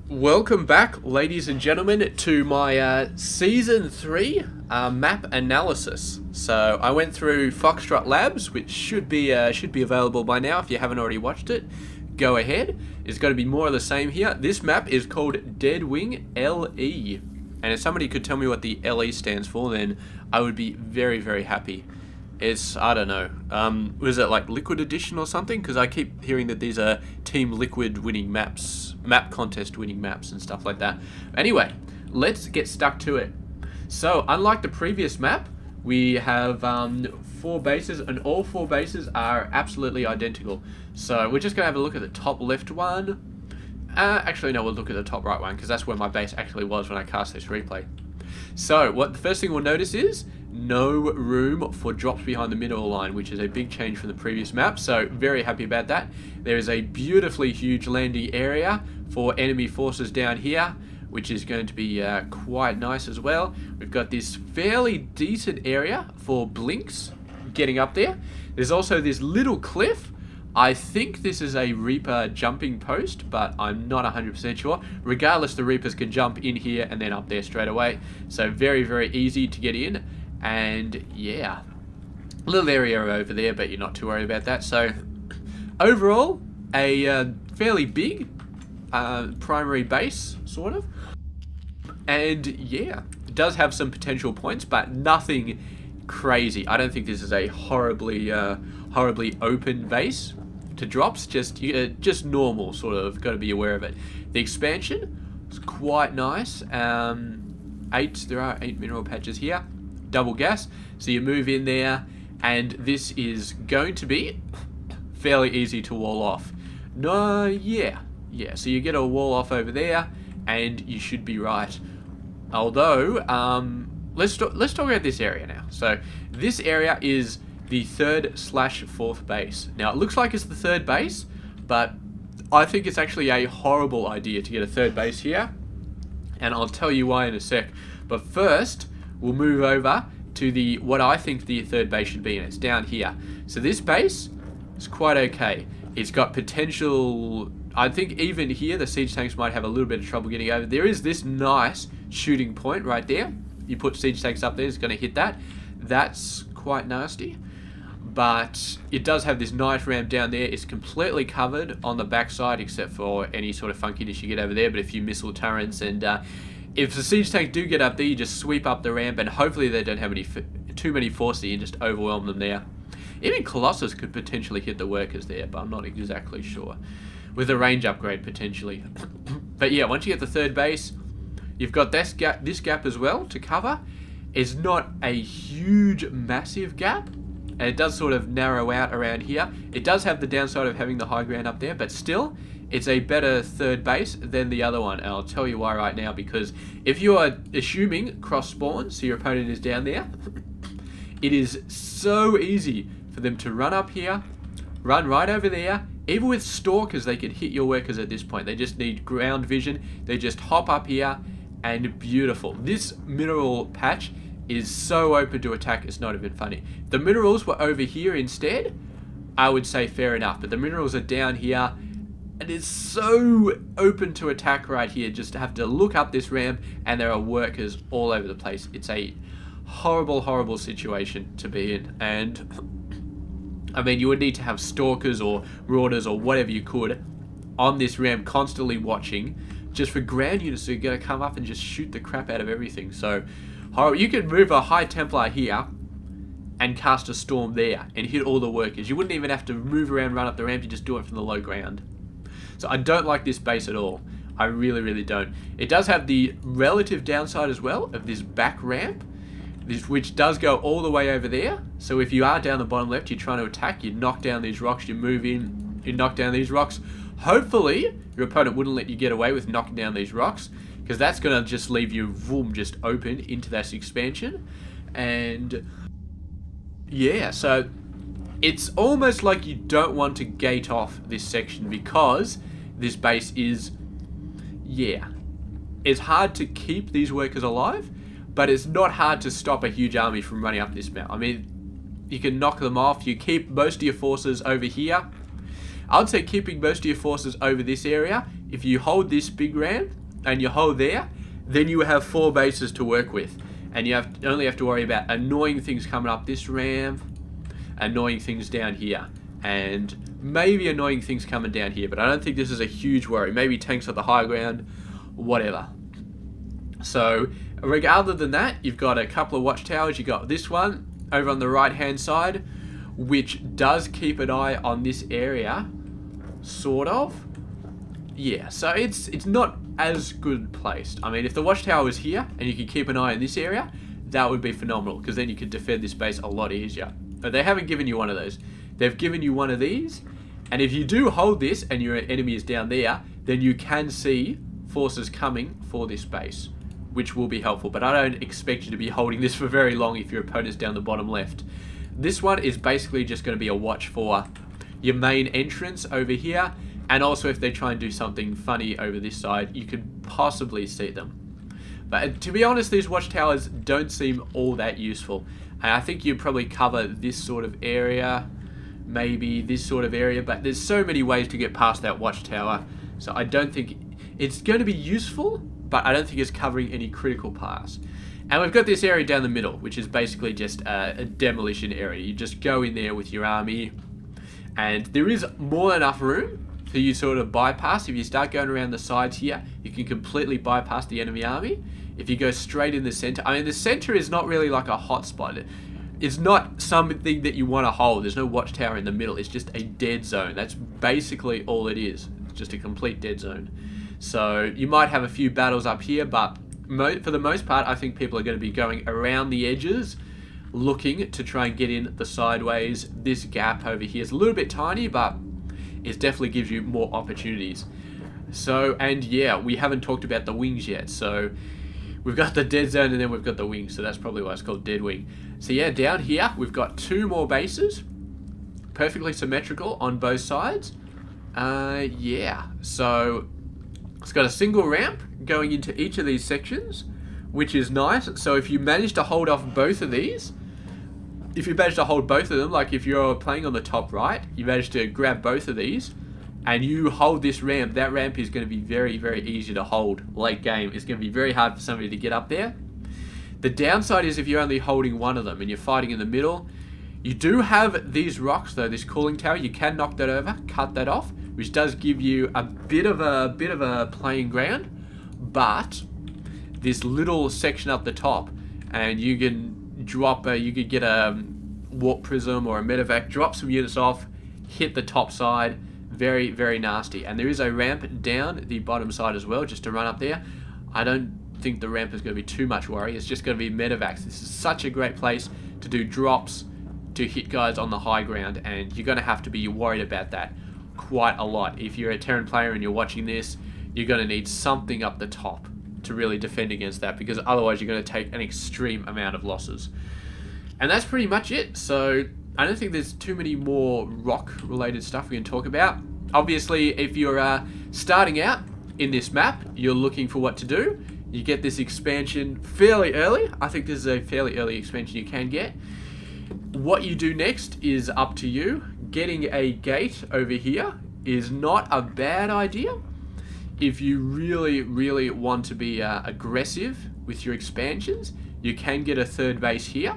Welcome back, ladies and gentlemen, to my Season 3 map analysis. So I went through Foxtrot Labs, which should be available by now if you haven't already watched it. Go ahead. It's going to be more of the same here. This map is called Deadwing LE. And if somebody could tell me what the LE stands for, then I would be very, very happy. It's, I don't know, was it like Liquid Edition or something? Because I keep hearing that these are Team Liquid winning maps, map contest winning maps and stuff like that. Anyway, let's get stuck to it. So, unlike the previous map, we have 4 bases, and all 4 bases are absolutely identical. So, we're just going to have a look at the top left one. Actually, no, we'll look at the top right one, because that's where my base actually was when I cast this replay. So, the first thing we'll notice is no room for drops behind the mineral line, which is a big change from the previous map, so very happy about that. There is a beautifully huge landing area for enemy forces down here, which is going to be quite nice as well. We've got this fairly decent area for blinks getting up there. There's also this little cliff. I think this is a Reaper jumping post, but I'm not 100% sure. Regardless, the Reapers can jump in here and then up there straight away. So very, very easy to get in. And yeah, a little area over there, but you're not too worried about that. So overall, a fairly big primary base, sort of. And yeah, it does have some potential points, but nothing crazy. I don't think this is a horribly open base to drops. Just normal, sort of. Got to be aware of it. The expansion is quite nice. There are 8 mineral patches here. Double gas, so you move in there, and this is going to be fairly easy to wall off. Yeah, so you get a wall off over there, and you should be right. Although, let's talk about this area now. So this area is the 3rd/4th base. Now it looks like it's the 3rd base, but I think it's actually a horrible idea to get a 3rd base here, and I'll tell you why in a sec. But first, we'll move over to what I think the 3rd base should be, and it's down here. So this base is quite okay. It's got potential. I think even here the siege tanks might have a little bit of trouble getting over. There is this nice shooting point right there. You put siege tanks up there, it's going to hit that. That's quite nasty. But it does have this nice ramp down there. It's completely covered on the backside except for any sort of funkiness you get over there. But a few missile turrets, and if the siege tank do get up there, you just sweep up the ramp, and hopefully they don't have too many forces and just overwhelm them there. Even Colossus could potentially hit the workers there, but I'm not exactly sure. With a range upgrade, potentially. But yeah, once you get the 3rd base, you've got this gap as well to cover. It's not a huge, massive gap, and it does sort of narrow out around here. It does have the downside of having the high ground up there, but still, it's a better 3rd base than the other one, and I'll tell you why right now, because if you are assuming cross spawn, so your opponent is down there, it is so easy for them to run up here, run right over there. Even with stalkers, they can hit your workers at this point. They just need ground vision. They just hop up here, and beautiful. This mineral patch is so open to attack, it's not even funny. If the minerals were over here instead, I would say fair enough, but the minerals are down here. It is so open to attack right here. Just have to look up this ramp, and there are workers all over the place. It's a horrible, horrible situation to be in. And I mean, you would need to have stalkers or marauders or whatever you could on this ramp, constantly watching, just for ground units who are going to come up and just shoot the crap out of everything. So horrible. You could move a High Templar here and cast a storm there and hit all the workers. You wouldn't even have to move around, run up the ramp. You just do it from the low ground. So I don't like this base at all. I really, really don't. It does have the relative downside as well of this back ramp, which does go all the way over there. So if you are down the bottom left, you're trying to attack, you knock down these rocks, you move in, you knock down these rocks. Hopefully, your opponent wouldn't let you get away with knocking down these rocks, because that's going to just leave you, boom, just open into that expansion. And yeah, so it's almost like you don't want to gate off this section, because this base is, yeah, it's hard to keep these workers alive, but it's not hard to stop a huge army from running up this map. I mean, you can knock them off. You keep most of your forces over here. I'd say keeping most of your forces over this area if you hold this big ramp and you hold there, then you have 4 bases to work with. And you only have to worry about annoying things coming up this ramp, annoying things down here, and maybe annoying things coming down here. But I don't think this is a huge worry. Maybe tanks at the high ground, whatever. So, regardless than that, you've got a couple of watchtowers. You've got this one over on the right-hand side, which does keep an eye on this area, sort of. Yeah, so it's not as good placed. I mean, if the watchtower was here and you could keep an eye on this area, that would be phenomenal, because then you could defend this base a lot easier. But they haven't given you one of those. They've given you one of these, and if you do hold this and your enemy is down there, then you can see forces coming for this base, which will be helpful. But I don't expect you to be holding this for very long if your opponent's down the bottom left. This one is basically just going to be a watch for your main entrance over here, and also if they try and do something funny over this side, you could possibly see them. But to be honest, these watchtowers don't seem all that useful. And I think you'd probably cover this sort of area, maybe this sort of area, but there's so many ways to get past that watchtower, so I don't think it's going to be useful, but I don't think it's covering any critical paths. And we've got this area down the middle, which is basically just a demolition area. You just go in there with your army, and there is more than enough room for you sort of bypass. If you start going around the sides here, you can completely bypass the enemy army. If you go straight in the center, I mean, the center is not really like a hot spot. It's not something that you want to hold. There's no watchtower in the middle. It's just a dead zone. That's basically all it is. It's just a complete dead zone. So you might have a few battles up here, but for the most part, I think people are going to be going around the edges, looking to try and get in the sideways. This gap over here is a little bit tiny, but it definitely gives you more opportunities. So, and yeah, we haven't talked about the wings yet. So we've got the dead zone and then we've got the wings. So that's probably why it's called Deadwing. So yeah, down here, we've got 2 more bases, perfectly symmetrical on both sides. Yeah, so it's got a single ramp going into each of these sections, which is nice. So if you manage to hold off both of these, if you manage to hold both of them, like if you're playing on the top right, you manage to grab both of these, and you hold this ramp, that ramp is going to be very, very easy to hold late game. It's going to be very hard for somebody to get up there. The downside is if you're only holding one of them and you're fighting in the middle, you do have these rocks though, this cooling tower. You can knock that over, cut that off, which does give you a bit of a playing ground. But this little section up the top, and you can drop you could get a warp prism or a medevac, drop some units off, hit the top side. Very, very nasty. And there is a ramp down the bottom side as well, just to run up there. I don't think the ramp is going to be too much worry. It's just going to be medevacs. This is such a great place to do drops, to hit guys on the high ground, and you're going to have to be worried about that quite a lot. If you're a Terran player and you're watching this, you're going to need something up the top to really defend against that, because otherwise you're going to take an extreme amount of losses. And that's pretty much it. So I don't think there's too many more rock related stuff we can talk about. Obviously, if you're starting out in this map, you're looking for what to do. You get this expansion fairly early. I think this is a fairly early expansion you can get. What you do next is up to you. Getting a gate over here is not a bad idea. If you really, really want to be aggressive with your expansions, you can get a 3rd base here,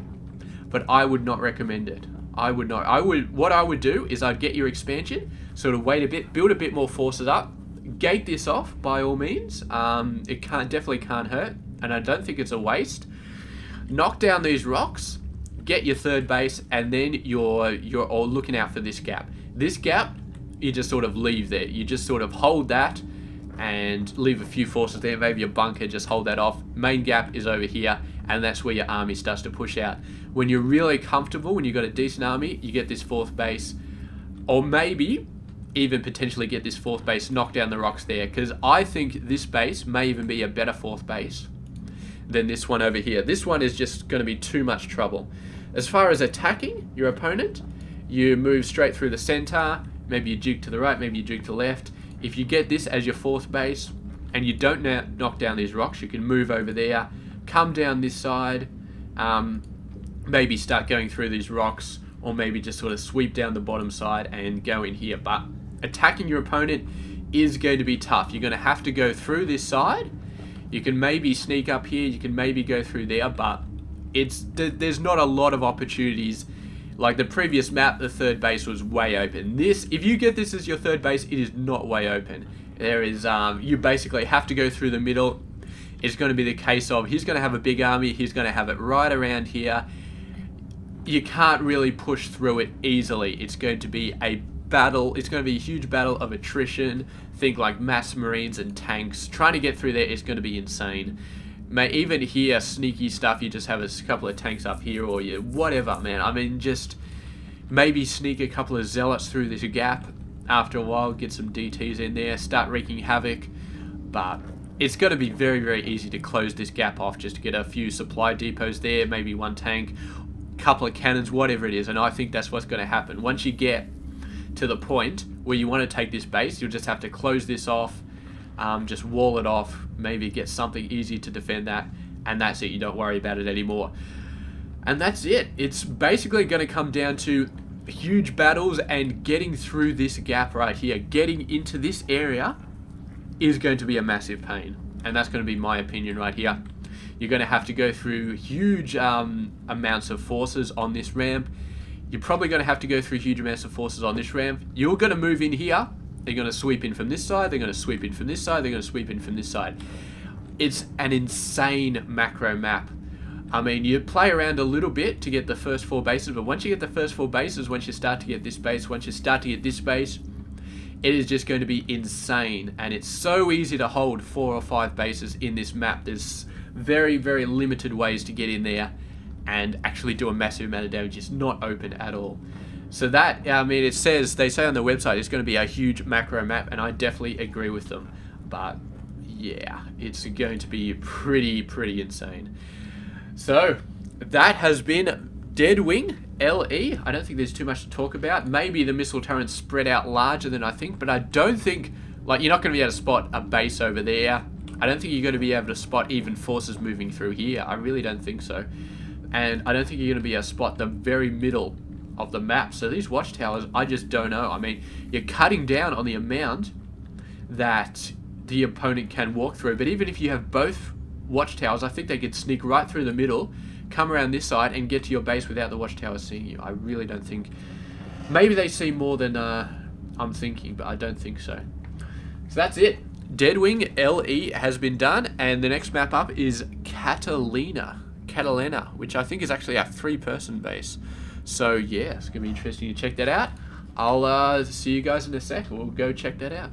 but I would not recommend it. I would not. What I would do is I'd get your expansion, sort of wait a bit, build a bit more forces up, gate this off by all means. It definitely can't hurt, and I don't think it's a waste. Knock down these rocks, get your 3rd base, and then you're all looking out for this gap. This gap, you just sort of leave there. You just sort of hold that and leave a few forces there. Maybe a bunker, just hold that off. Main gap is over here, and that's where your army starts to push out. When you're really comfortable, when you've got a decent army, you get this 4th base, or maybe even potentially get this 4th base, knock down the rocks there, because I think this base may even be a better 4th base than this one over here. This one is just going to be too much trouble. As far as attacking your opponent, you move straight through the center, maybe you juke to the right, maybe you juke to the left. If you get this as your 4th base, and you don't knock down these rocks, you can move over there, come down this side, maybe start going through these rocks, or maybe just sort of sweep down the bottom side and go in here. But attacking your opponent is going to be tough. You're going to have to go through this side. You can maybe sneak up here, you can maybe go through there, but there's not a lot of opportunities. Like the previous map, the third base was way open. This, if you get this as your third base, it is not way open. There is, you basically have to go through the middle. It's going to be the case of, he's going to have a big army, he's going to have it right around here. You can't really push through it easily. It's going to be a battle, it's going to be a huge battle of attrition. Think like mass marines and tanks. Trying to get through there is going to be insane. Even here, sneaky stuff, you just have a couple of tanks up here, or you whatever, man. I mean, just maybe sneak a couple of zealots through this gap after a while, get some DTs in there, start wreaking havoc. But it's going to be very, very easy to close this gap off, just to get a few supply depots there, maybe one tank, couple of cannons, whatever it is. And I think that's what's going to happen. Once you get to the point where you want to take this base, you'll just have to close this off, just wall it off, maybe get something easy to defend that, and that's it. You don't worry about it anymore. And that's it. It's basically going to come down to huge battles, and getting through this gap right here, getting into this area is going to be a massive pain. And that's going to be my opinion right here. You're going to have to go through huge amounts of forces on this ramp. You're probably going to have to go through huge amounts of forces on this ramp. You're going to move in here. They're going to sweep in from this side. They're going to sweep in from this side. They're going to sweep in from this side. It's an insane macro map. I mean, you play around a little bit to get the first 4 bases, but once you get the first 4 bases, once you start to get this base, once you start to get this base, it is just going to be insane. And it's so easy to hold 4 or 5 bases in this map. There's very, very limited ways to get in there and actually do a massive amount of damage. It's not open at all. So that, I mean, they say on their website it's going to be a huge macro map, and I definitely agree with them. But yeah, it's going to be pretty insane. So that has been Deadwing LE. I don't think there's too much to talk about. Maybe the missile turrets spread out larger than I think, but I don't think, like, you're not going to be able to spot a base over there. I don't think you're going to be able to spot even forces moving through here. I really don't think so. And I don't think you're going to be able to spot the very middle of the map. So these watchtowers, I just don't know. I mean, you're cutting down on the amount that the opponent can walk through. But even if you have both watchtowers, I think they could sneak right through the middle, come around this side, and get to your base without the watchtowers seeing you. I really don't think. Maybe they see more than I'm thinking, but I don't think so. So that's it. Deadwing LE has been done, and the next map up is Catalina, which I think is actually a 3-person base. So yeah, it's going to be interesting to check that out. I'll see you guys in a sec. We'll go check that out.